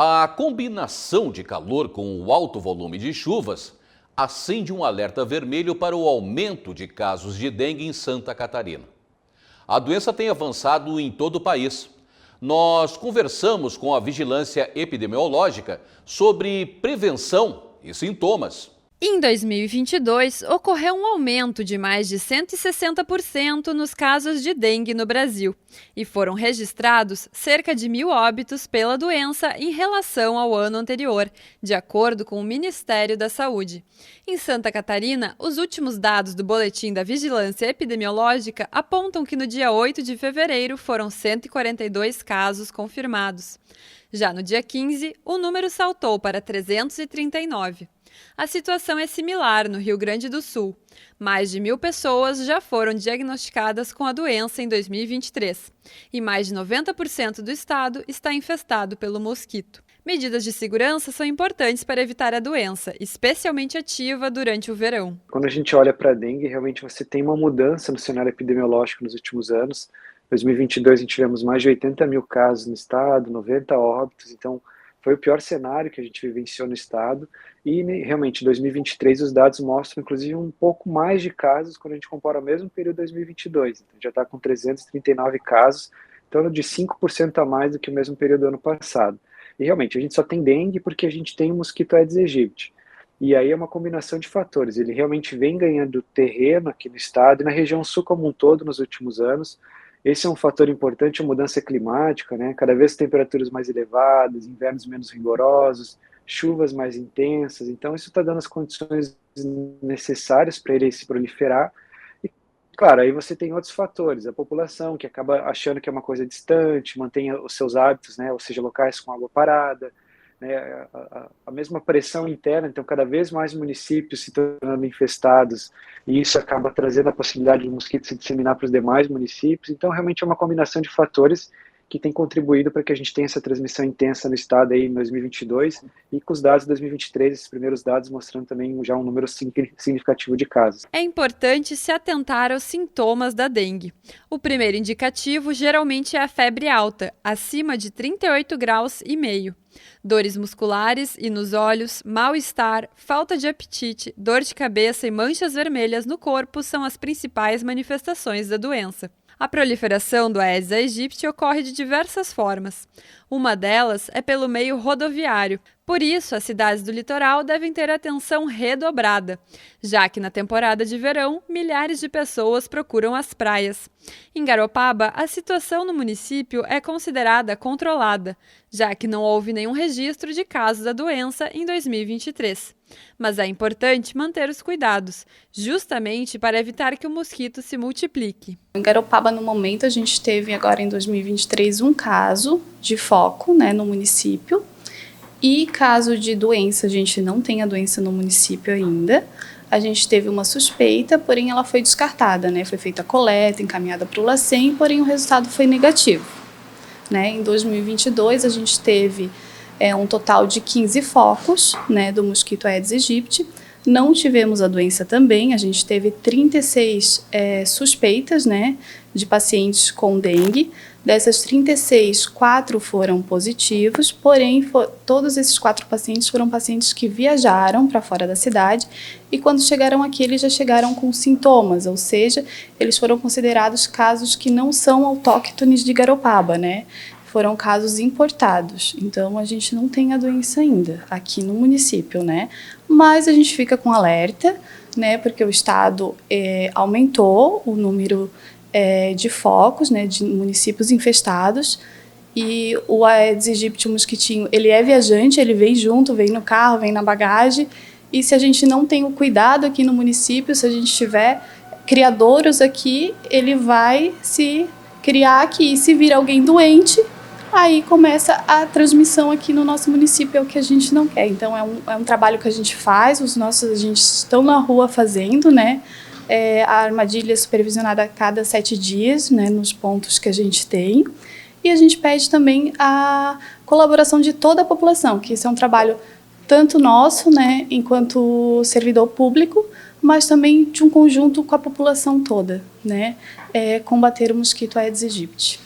A combinação de calor com o alto volume de chuvas acende um alerta vermelho para o aumento de casos de dengue em Santa Catarina. A doença tem avançado em todo o país. Nós conversamos com a Vigilância Epidemiológica sobre prevenção e sintomas. Em 2022, ocorreu um aumento de mais de 160% nos casos de dengue no Brasil e foram registrados cerca de 1.000 óbitos pela doença em relação ao ano anterior, de acordo com o Ministério da Saúde. Em Santa Catarina, os últimos dados do Boletim da Vigilância Epidemiológica apontam que no dia 8 de fevereiro foram 142 casos confirmados. Já no dia 15, o número saltou para 339. A situação é similar no Rio Grande do Sul. Mais de 1.000 pessoas já foram diagnosticadas com a doença em 2023 e mais de 90% do estado está infestado pelo mosquito. Medidas de segurança são importantes para evitar a doença, especialmente ativa durante o verão. Quando a gente olha para a dengue, realmente você tem uma mudança no cenário epidemiológico nos últimos anos. Em 2022, a gente tivemos mais de 80 mil casos no estado, 90 óbitos, então foi o pior cenário que a gente vivenciou no estado e realmente em 2023 os dados mostram inclusive um pouco mais de casos quando a gente compara o mesmo período de 2022, então já está com 339 casos, em torno de 5% a mais do que o mesmo período do ano passado. E realmente a gente só tem dengue porque a gente tem o mosquito Aedes aegypti. E aí é uma combinação de fatores, ele realmente vem ganhando terreno aqui no estado e na região sul como um todo nos últimos anos. Esse é um fator importante, a mudança climática, né? Cada vez temperaturas mais elevadas, invernos menos rigorosos, chuvas mais intensas. Então, isso está dando as condições necessárias para ele se proliferar. E, claro, aí você tem outros fatores. A população, que acaba achando que é uma coisa distante, mantém os seus hábitos, né? Ou seja, locais com água parada, né, a mesma pressão interna, então cada vez mais municípios se tornando infestados e isso acaba trazendo a possibilidade do mosquito se disseminar para os demais municípios, então realmente é uma combinação de fatores que tem contribuído para que a gente tenha essa transmissão intensa no estado aí em 2022 e com os dados de 2023, esses primeiros dados mostrando também já um número significativo de casos. É importante se atentar aos sintomas da dengue. O primeiro indicativo geralmente é a febre alta, acima de 38 graus e meio. Dores musculares e nos olhos, mal-estar, falta de apetite, dor de cabeça e manchas vermelhas no corpo são as principais manifestações da doença. A proliferação do Aedes aegypti ocorre de diversas formas. Uma delas é pelo meio rodoviário. Por isso, as cidades do litoral devem ter atenção redobrada, já que na temporada de verão, milhares de pessoas procuram as praias. Em Garopaba, a situação no município é considerada controlada, já que não houve nenhum registro de casos da doença em 2023. Mas é importante manter os cuidados, justamente para evitar que o mosquito se multiplique. Em Garopaba, no momento, a gente teve agora em 2023 um caso de foco, né, no município. E caso de doença, a gente não tem a doença no município ainda. A gente teve uma suspeita, porém ela foi descartada, né? Foi feita a coleta, encaminhada para o LACEN, porém o resultado foi negativo. Né? Em 2022, a gente teve um total de 15 focos, né, do mosquito Aedes aegypti. Não tivemos a doença também, a gente teve 36 suspeitas, né, de pacientes com dengue. Dessas 36, 4 foram positivos, porém todos esses 4 pacientes foram pacientes que viajaram para fora da cidade e quando chegaram aqui eles já chegaram com sintomas, ou seja, eles foram considerados casos que não são autóctones de Garopaba, né? Foram casos importados, então a gente não tem a doença ainda aqui no município, né? Mas a gente fica com alerta, né? Porque o estado aumentou o número de focos, né? De municípios infestados e o Aedes aegypti, o mosquitinho, ele é viajante, ele vem junto, vem no carro, vem na bagagem e se a gente não tem o cuidado aqui no município, se a gente tiver criadouros aqui, ele vai se criar aqui e se vir alguém doente, aí começa a transmissão aqui no nosso município, é o que a gente não quer. Então é um trabalho que a gente faz, os nossos agentes estão na rua fazendo, né? A armadilha é supervisionada a cada 7 dias, né, nos pontos que a gente tem. E a gente pede também a colaboração de toda a população, que esse é um trabalho tanto nosso, né, enquanto servidor público, mas também de um conjunto com a população toda, né? Combater o mosquito Aedes aegypti.